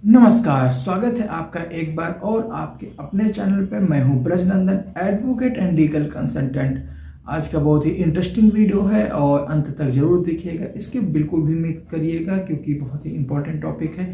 नमस्कार, स्वागत है आपका एक बार और आपके अपने चैनल पे। मैं हूं Brajnandan, advocate and legal consultant. आज का बहुत ही इंटरेस्टिंग वीडियो है और अंत तक जरूर देखिएगा। इसकी बिल्कुल भी उम्मीद करिएगा क्योंकि बहुत ही इंपॉर्टेंट टॉपिक है।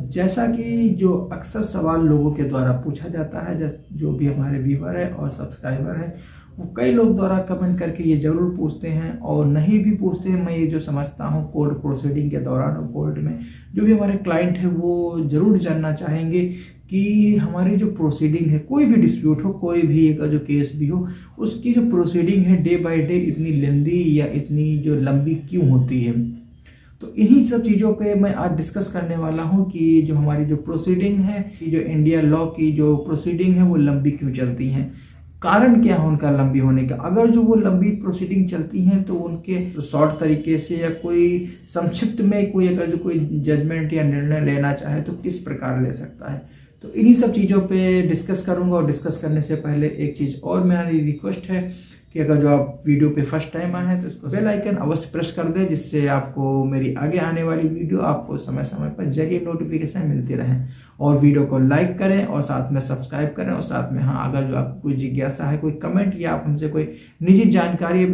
जैसा कि जो अक्सर सवाल लोगों के द्वारा पूछा जाता है, जो भी हमारे व्यूअर है और सब्सक्राइबर है, वो कई लोग द्वारा कमेंट करके ये जरूर पूछते हैं और नहीं भी पूछते हैं। मैं ये जो समझता हूँ कोर्ट प्रोसीडिंग के दौरान और कोर्ट में जो भी हमारे क्लाइंट है वो जरूर जानना चाहेंगे कि हमारी जो प्रोसीडिंग है, कोई भी डिस्प्यूट हो, कोई भी एक जो केस भी हो, उसकी जो प्रोसीडिंग है डे बाय डे इतनी लेंदी या इतनी जो लंबी क्यों होती है। तो इन्हीं सब चीज़ों पे मैं आज डिस्कस करने वाला हूँ कि जो हमारी जो प्रोसीडिंग है, कि जो इंडिया लॉ की जो प्रोसीडिंग है वो लंबी क्यों चलती हैं, कारण क्या है उनका लंबी होने का। अगर जो वो लंबी प्रोसीडिंग चलती हैं तो उनके शॉर्ट तरीके से या कोई संक्षिप्त में कोई अगर जो कोई जजमेंट या निर्णय लेना चाहे तो किस प्रकार ले सकता है। तो इन्हीं सब चीज़ों पे डिस्कस करूंगा। और डिस्कस करने से पहले एक चीज़ और मेरी रिक्वेस्ट है कि अगर जो आप वीडियो पे फर्स्ट टाइम आए हैं तो इसको बेल आइकन अवश्य प्रेस कर दें, जिससे आपको मेरी आगे आने वाली वीडियो आपको समय समय पर जगह नोटिफिकेशन मिलती रहे। और वीडियो को लाइक करें और साथ में सब्सक्राइब करें। और साथ में अगर जो आपको कोई जिज्ञासा है, कोई कमेंट या आप हमसे कोई निजी जानकारी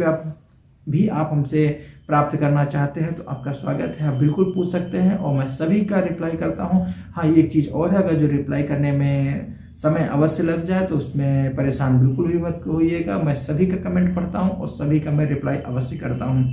आप हमसे प्राप्त करना चाहते हैं तो आपका स्वागत है, आप बिल्कुल पूछ सकते हैं और मैं सभी का रिप्लाई करता हूँ। हाँ, ये एक चीज़ और है, अगर जो रिप्लाई करने में समय अवश्य लग जाए तो उसमें परेशान बिल्कुल भी मत होइएगा। मैं सभी का कमेंट पढ़ता हूँ और सभी का मैं रिप्लाई अवश्य करता हूँ।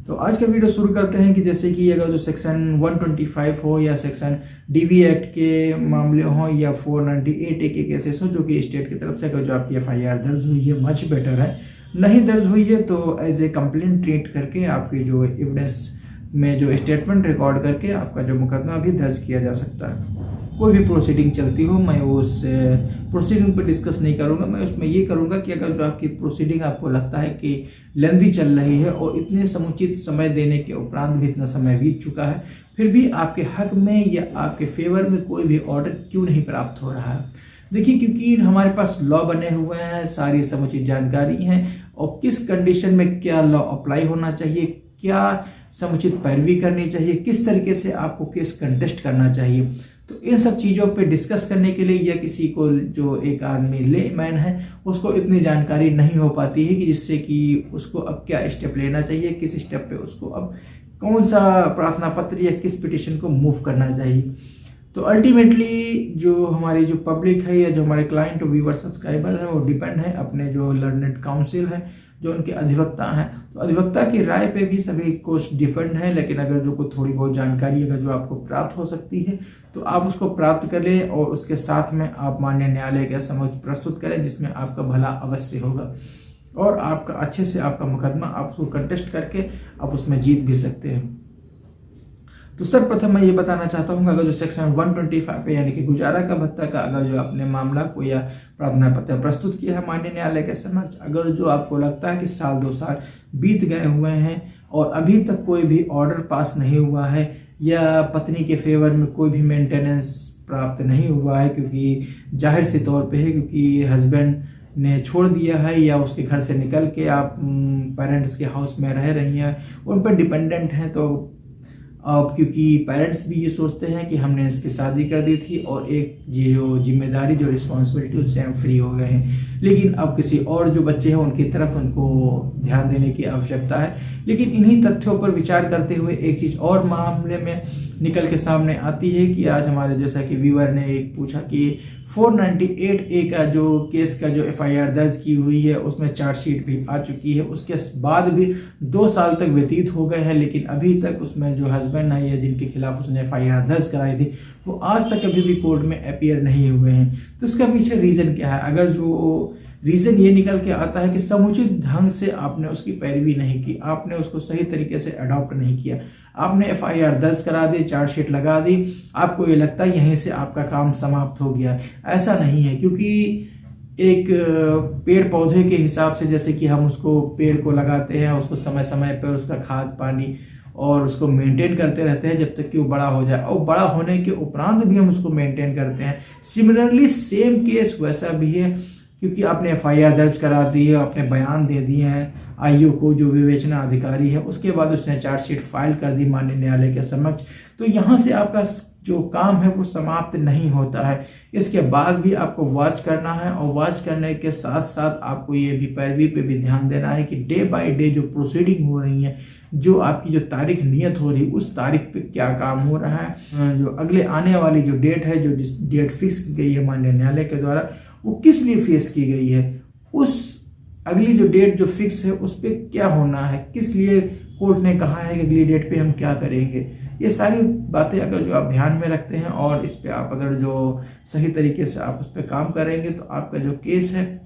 तो आज का वीडियो शुरू करते हैं कि जैसे कि अगर जो सेक्शन 125 हो या सेक्शन डीवी एक्ट के मामले हो या 498A के केसेस हो जो कि स्टेट की तरफ से अगर जो आपकी FIR दर्ज हुई है, मच बेटर है। नहीं दर्ज हुई है तो एज ए कंप्लेंट ट्रीट करके आपकी जो एविडेंस में जो स्टेटमेंट रिकॉर्ड करके आपका जो मुकदमा भी दर्ज किया जा सकता है। कोई भी प्रोसीडिंग चलती हो, मैं उस प्रोसीडिंग पर डिस्कस नहीं करूंगा। मैं उसमें ये करूंगा कि अगर जो आपकी प्रोसीडिंग आपको लगता है कि लेंदी चल रही है और इतने समुचित समय देने के उपरांत भी इतना समय बीत चुका है, फिर भी आपके हक में या आपके फेवर में कोई भी ऑर्डर क्यों नहीं प्राप्त हो रहा है। देखिए, क्योंकि हमारे पास लॉ बने हुए हैं, सारी समुचित जानकारी है और किस कंडीशन में क्या लॉ अप्लाई होना चाहिए, क्या समुचित पैरवी करनी चाहिए, किस तरीके से आपको केस कंटेस्ट करना चाहिए। तो इन सब चीज़ों पे डिस्कस करने के लिए या किसी को जो एक आदमी लेमैन है उसको इतनी जानकारी नहीं हो पाती है कि जिससे कि उसको अब क्या स्टेप लेना चाहिए, किस स्टेप पे उसको अब कौन सा प्रार्थना पत्र या किस पिटिशन को मूव करना चाहिए। तो अल्टीमेटली जो हमारी जो पब्लिक है या जो हमारे क्लाइंट और व्यूअर सब्सक्राइबर है वो डिपेंड है अपने जो लर्नेड काउंसिल है, जो उनके अधिवक्ता हैं। तो अधिवक्ता की राय पे भी सभी कुछ डिपेंड है। लेकिन अगर जो कोई थोड़ी बहुत जानकारी अगर जो आपको प्राप्त हो सकती है तो आप उसको प्राप्त करें और उसके साथ में आप माननीय न्यायालय के समक्ष प्रस्तुत करें, जिसमें आपका भला अवश्य होगा और आपका अच्छे से आपका मुकदमा आप उसको कंटेस्ट करके आप उसमें जीत भी सकते हैं। तो सर्वप्रथम मैं ये बताना चाहता हूँ अगर जो सेक्शन 125 पे यानी कि गुजारा का भत्ता का अगर जो आपने मामला को या प्रार्थना पत्र प्रस्तुत किया है माननीय न्यायालय के समक्ष, अगर जो आपको लगता है कि साल 2 साल बीत गए हुए हैं और अभी तक कोई भी ऑर्डर पास नहीं हुआ है या पत्नी के फेवर में कोई भी मेंटेनेंस प्राप्त नहीं हुआ है, क्योंकि जाहिर से तौर पर है क्योंकि हस्बैंड ने छोड़ दिया है या उसके घर से निकल के आप पेरेंट्स के हाउस में रह रही हैं, उन पर डिपेंडेंट हैं, तो अब क्योंकि पेरेंट्स भी ये सोचते हैं कि हमने इसकी शादी कर दी थी और एक जो जिम्मेदारी जो रिस्पॉन्सिबिलिटी उससे हम फ्री हो गए हैं, लेकिन अब किसी और जो बच्चे हैं उनकी तरफ उनको ध्यान देने की आवश्यकता है। लेकिन इन्हीं तथ्यों पर विचार करते हुए एक चीज़ और मामले में निकल के सामने आती है कि आज हमारे जैसा कि व्यूअर ने एक पूछा कि 498A का जो केस का जो FIR दर्ज की हुई है उसमें चार्जशीट भी आ चुकी है, उसके बाद भी 2 साल तक व्यतीत हो गए हैं, लेकिन अभी तक उसमें जो हस्बैंड है या जिनके खिलाफ उसने FIR दर्ज कराई थी वो आज तक अभी भी कोर्ट में अपीयर नहीं हुए हैं। तो इसका पीछे रीज़न क्या है? अगर जो रीज़न ये निकल के आता है कि समुचित ढंग से आपने उसकी पैरवी नहीं की, आपने उसको सही तरीके से अडॉप्ट नहीं किया, आपने FIR दर्ज करा दी, चार्जशीट लगा दी, आपको ये लगता है यहीं से आपका काम समाप्त हो गया। ऐसा नहीं है, क्योंकि एक पेड़ पौधे के हिसाब से जैसे कि हम उसको पेड़ को लगाते हैं, उसको समय समय पर उसका खाद पानी और उसको मेंटेन करते रहते हैं जब तक कि वो बड़ा हो जाए, और बड़ा होने के उपरांत भी हम उसको मेंटेन करते हैं। सिमिलरली सेम केस वैसा भी है, क्योंकि आपने FIR दर्ज करा दी है, आपने बयान दे दिए हैं IU को जो विवेचना अधिकारी है, उसके बाद उसने चार्जशीट फाइल कर दी माननीय न्यायालय के समक्ष। तो यहाँ से आपका जो काम है वो समाप्त नहीं होता है। इसके बाद भी आपको वॉच करना है और वॉच करने के साथ साथ आपको ये भी पैरवी पे भी ध्यान देना है कि डे बाय डे जो प्रोसीडिंग हो रही है, जो आपकी जो तारीख नियत हो रही है उस तारीख पे क्या काम हो रहा है, जो अगले आने वाली जो डेट है, जो डेट फिक्स की गई है माननीय न्यायालय के द्वारा, वो किस लिए फिक्स की गई है, उस अगली जो डेट जो फिक्स है उस पर क्या होना है, किस लिए कोर्ट ने कहा है कि अगली डेट पे हम क्या करेंगे। ये सारी बातें अगर जो आप ध्यान में रखते हैं और इस पे आप अगर जो सही तरीके से आप उस पर काम करेंगे तो आपका जो केस है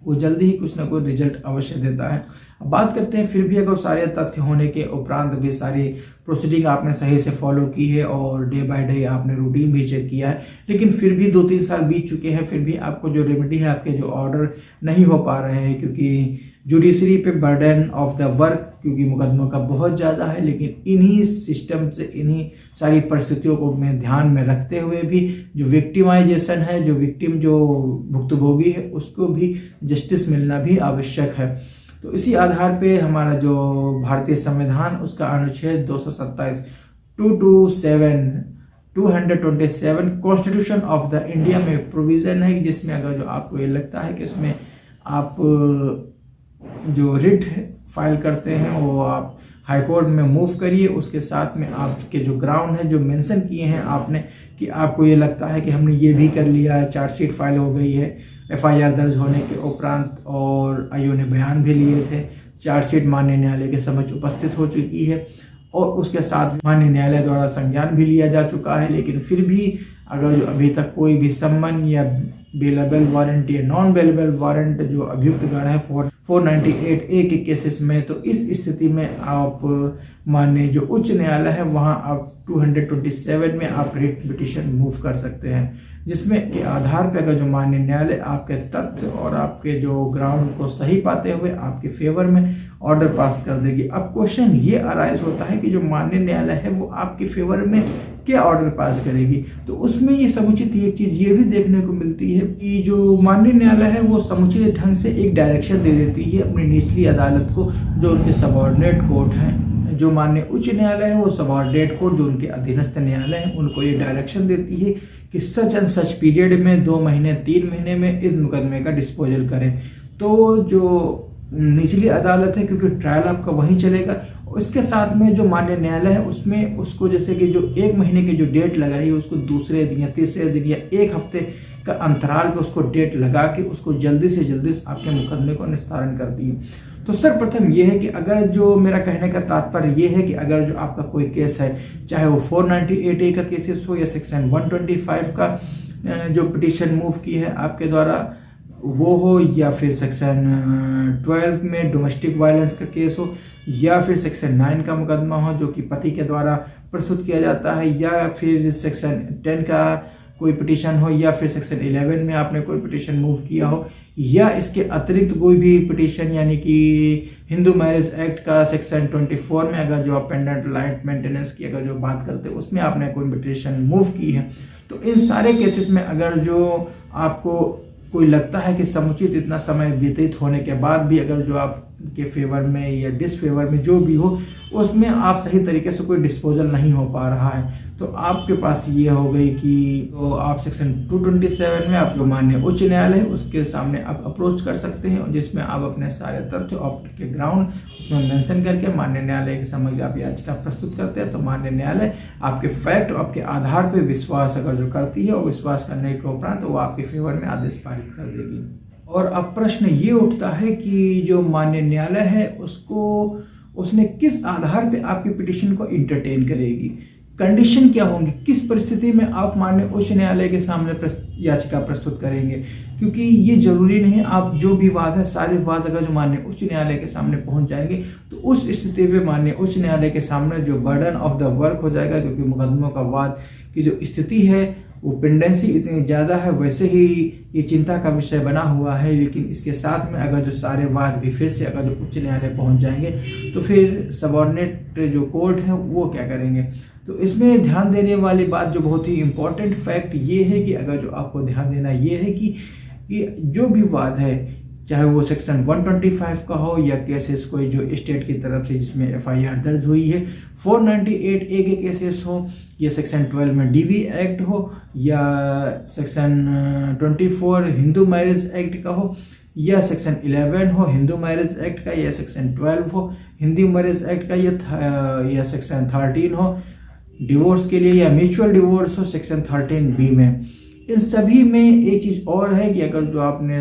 वो जल्दी ही कुछ ना कुछ रिजल्ट अवश्य देता है। अब बात करते हैं फिर भी अगर सारे तथ्य होने के उपरांत भी सारी प्रोसीडिंग आपने सही से फॉलो की है और डे बाय डे आपने रूटीन भी चेक किया है, लेकिन फिर भी 2-3 साल बीत चुके हैं, फिर भी आपको जो रेमेडी है, आपके जो ऑर्डर नहीं हो पा रहे हैं क्योंकि जुडिशरी पे बर्डन ऑफ द वर्क, क्योंकि मुकदमों का बहुत ज़्यादा है, लेकिन इन्हीं सिस्टम से, इन्हीं सारी परिस्थितियों को में ध्यान में रखते हुए भी जो विक्टिमाइजेशन है, जो विक्टिम जो भुक्तभोगी है, उसको भी जस्टिस मिलना भी आवश्यक है। तो इसी आधार पे हमारा जो भारतीय संविधान उसका अनुच्छेद 227 227 कॉन्स्टिट्यूशन ऑफ द इंडिया में प्रोविजन है, जिसमें अगर जो आपको ये लगता है कि उसमें आप जो रिट फाइल करते हैं वो आप हाई कोर्ट में मूव करिए, उसके साथ में आपके जो ग्राउंड है जो मेंशन किए हैं आपने कि आपको ये लगता है कि हमने ये भी कर लिया है, चार्जशीट फाइल हो गई है, FIR दर्ज होने के उपरांत और आईओ ने बयान भी लिए थे, चार्जशीट माननीय न्यायालय के समक्ष उपस्थित हो चुकी है और उसके साथ माननीय न्यायालय द्वारा संज्ञान भी लिया जा चुका है, लेकिन फिर भी अगर जो अभी तक कोई भी सम्मन या बेलेबल वारंट या नॉन बेलेबल वारंट जो अभियुक्त गण है 498A के केसेस में, तो इस स्थिति में आप माननीय जो उच्च न्यायालय है वहां आप 227 में आप रिट पिटीशन मूव कर सकते हैं, जिसमें के आधार पर अगर जो माननीय न्यायालय आपके तथ्य और आपके जो ग्राउंड को सही पाते हुए आपके फेवर में ऑर्डर पास कर देगी। अब क्वेश्चन ये अराइज होता है कि जो माननीय न्यायालय है वो आपके फेवर में क्या ऑर्डर पास करेगी, तो उसमें ये समुचित एक चीज ये भी देखने को मिलती है कि जो माननीय न्यायालय है वो समुचित ढंग से एक डायरेक्शन दे देती है अपनी निचली अदालत को, जो उनके सबऑर्डिनेट कोर्ट हैं। जो माननीय उच्च न्यायालय है वो सबऑर्डिनेट कोर्ट जो उनके अधीनस्थ न्यायालय है उनको ये डायरेक्शन देती है कि सच एंड सच पीरियड में 2 महीने 3 महीने में इस मुकदमे का डिस्पोजल करें। तो जो निचली अदालत है, क्योंकि ट्रायल आपका वहीं चलेगा, उसके साथ में जो माननीय न्यायालय है उसमें उसको जैसे कि जो 1 महीने की जो डेट लगा रही है उसको दूसरे दिन या तीसरे दिन या 1 हफ्ते का अंतराल पे उसको डेट लगा के उसको जल्दी से जल्दी आपके मुकदमे को निस्तारण कर दी। तो सर्वप्रथम ये है कि अगर जो मेरा कहने का तात्पर्य ये है कि अगर जो आपका कोई केस है, चाहे वो 498A का केसेस हो या सेक्शन 125 का जो पिटीशन मूव की है आपके द्वारा वो हो, या फिर सेक्शन 12 में डोमेस्टिक वायलेंस का केस हो, या फिर सेक्शन 9 का मुकदमा हो जो कि पति के द्वारा प्रस्तुत किया जाता है, या फिर सेक्शन 10 का कोई पिटीशन हो, या फिर सेक्शन 11 में आपने कोई पिटीशन मूव किया हो, या इसके अतिरिक्त कोई भी पिटीशन यानी कि हिंदू मैरिज एक्ट का सेक्शन 24 में अगर जो आप पेंडेंट लाइट मेंटेनेंस की अगर जो बात करते हैं उसमें आपने कोई पिटीशन मूव की है, तो इन सारे केसेस में अगर जो आपको कोई लगता है कि समुचित इतना समय व्यतीत होने के बाद भी अगर जो आपके फेवर में या डिसफेवर में जो भी हो उसमें आप सही तरीके से कोई डिस्पोजल नहीं हो पा रहा है, तो आपके पास ये हो गई कि तो आप सेक्शन 227 में आप जो माननीय उच्च न्यायालय है उसके सामने आप अप्रोच कर सकते हैं, जिसमें आप अपने सारे तथ्य आपके ग्राउंड उसमें मेंशन करके माननीय न्यायालय के समक्ष आप याचिका प्रस्तुत करते हैं। तो माननीय न्यायालय आपके फैक्ट और आपके आधार पर विश्वास अगर जो करती है और विश्वास करने के उपरांत वो आपके फेवर में आदेश पारित कर देगी। और अब प्रश्न ये उठता है कि जो माननीय न्यायालय है उसने किस आधार पे आपकी पिटीशन को इंटरटेन करेगी, कंडीशन क्या होंगी, किस परिस्थिति में आप माननीय उच्च न्यायालय के सामने याचिका प्रस्तुत करेंगे, क्योंकि ये जरूरी नहीं है आप जो भी वाद है सारे वाद अगर जो माननीय उच्च न्यायालय के सामने पहुंच जाएंगे तो उस स्थिति में माननीय उच्च न्यायालय के सामने जो बर्डन ऑफ द वर्क हो जाएगा, क्योंकि मुकदमों का वाद की जो स्थिति है वो पेंडेंसी इतनी ज़्यादा है, वैसे ही ये चिंता का विषय बना हुआ है। लेकिन इसके साथ में अगर जो सारे वाद भी फिर से अगर जो उच्च न्यायालय पहुंच जाएंगे तो फिर सबऑर्डिनेट जो कोर्ट है वो क्या करेंगे। तो इसमें ध्यान देने वाली बात जो बहुत ही इम्पोर्टेंट फैक्ट ये है कि अगर जो आपको ध्यान देना ये है कि जो भी वाद है चाहे वो सेक्शन 125 का हो या केसेस कोई जो स्टेट की तरफ से जिसमें एफआईआर दर्ज हुई है, 498A के केसेस हो, या सेक्शन 12 में डीवी एक्ट हो, या सेक्शन 24 हिंदू मैरिज एक्ट का हो, या सेक्शन 11 हो हिंदू मैरिज एक्ट का, या सेक्शन 12 हो हिंदू मैरिज एक्ट का, या सेक्शन 13 हो डिवोर्स के लिए, या म्यूचुअल डिवोर्स हो सेक्शन 13B में। इन सभी में एक चीज़ और है कि अगर जो आपने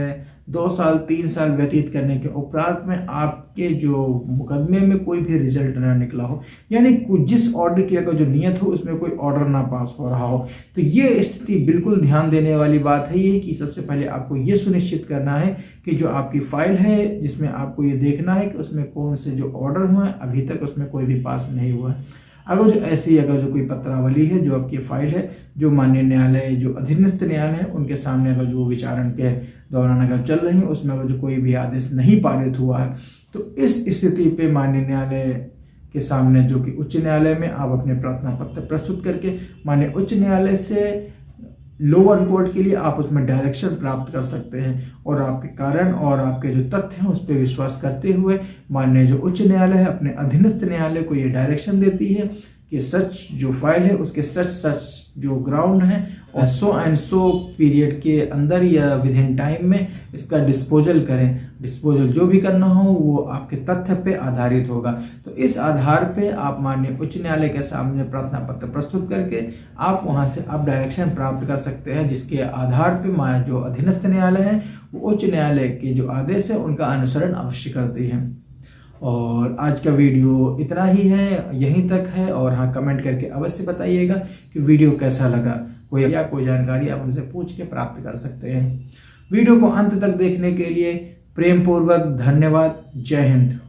2 साल 3 साल व्यतीत करने के उपरांत में आपके जो मुकदमे में कोई भी रिजल्ट ना निकला हो, यानी जिस ऑर्डर की अगर जो नियत हो उसमें कोई ऑर्डर ना पास हो रहा हो, तो ये स्थिति बिल्कुल ध्यान देने वाली बात है। ये कि सबसे पहले आपको ये सुनिश्चित करना है कि जो आपकी फाइल है जिसमें आपको ये देखना है कि उसमें कौन से जो ऑर्डर हुए अभी तक उसमें कोई भी पास नहीं हुआ है। अगर जो ऐसी अगर जो कोई पत्रावली है जो आपकी फाइल है जो माननीय न्यायालय जो अधीनस्थ न्यायालय है उनके सामने अगर जो विचारण के दौरान अगर चल रही है उसमें अगर जो कोई भी आदेश नहीं पारित हुआ है, तो इस स्थिति पे माननीय न्यायालय के सामने जो कि उच्च न्यायालय में आप अपने प्रार्थना पत्र प्रस्तुत करके माननीय उच्च न्यायालय से लोअर कोर्ट के लिए आप उसमें डायरेक्शन प्राप्त कर सकते हैं, और आपके कारण और आपके जो तथ्य हैं उस पर विश्वास करते हुए माननीय जो उच्च न्यायालय है अपने अधीनस्थ न्यायालय को ये डायरेक्शन देती है कि सच जो फाइल है उसके सच जो ग्राउंड है और सो एंड सो पीरियड के अंदर या विद इन टाइम में इसका डिस्पोजल करें। डिस्पोजल जो भी करना हो वो आपके तथ्य पे आधारित होगा। तो इस आधार पे आप माननीय उच्च न्यायालय के सामने प्रार्थना पत्र प्रस्तुत करके आप वहां से आप डायरेक्शन प्राप्त कर सकते हैं, जिसके आधार पे जो अधीनस्थ न्यायालय है वो उच्च न्यायालय के जो आदेश है उनका अनुसरण अवश्य करती है। और आज का वीडियो इतना ही है, यहीं तक है। और हाँ, कमेंट करके अवश्य बताइएगा कि वीडियो कैसा लगा। कोई जानकारी आप हमसे पूछ के प्राप्त कर सकते हैं। वीडियो को अंत तक देखने के लिए प्रेम पूर्वक धन्यवाद। जय हिंद।